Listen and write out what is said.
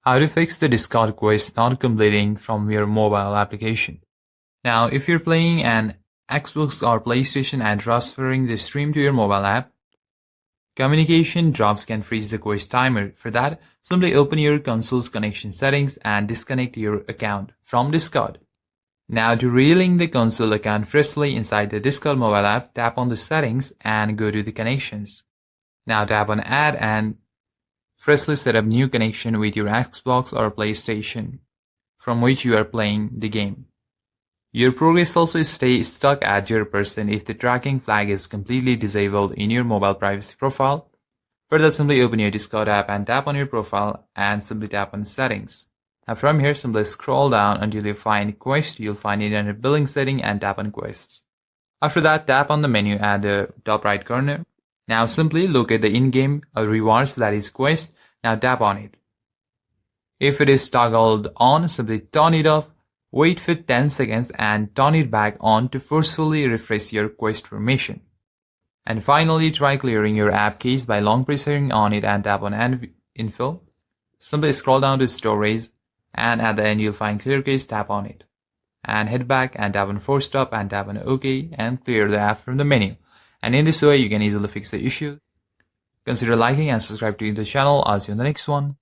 How to fix the Discord quest not completing from your mobile application. Now, if you're playing an Xbox or PlayStation and transferring the stream to your mobile app, communication drops can freeze the quest timer. For that, simply open your console's connection settings and disconnect your account from Discord. Now, to relink the console account freshly inside the Discord mobile app, tap on the settings and go to the connections. Now tap on add and freshly set up new connection with your Xbox or PlayStation from which you are playing the game. Your progress also stays stuck at 0% if the tracking flag is completely disabled in your mobile privacy profile. For that, simply open your Discord app and tap on your profile and simply tap on settings. Now from here, simply scroll down until you find quest. You'll find it under billing setting and tap on quests. After that, tap on the menu at the top right corner. Now simply locate the in-game rewards, that is quest. Now tap on it. If it is toggled on, simply turn it off, wait for 10 seconds and turn it back on to forcefully refresh your quest permission. And finally, try clearing your app keys by long pressing on it and tap on End Info. Simply scroll down to Storage and at the end you'll find Clear Keys, tap on it. And head back and tap on Force Stop and tap on OK and clear the app from the menu. And in this way, you can easily fix the issue. Consider liking and subscribe to the channel. I'll see you in the next one.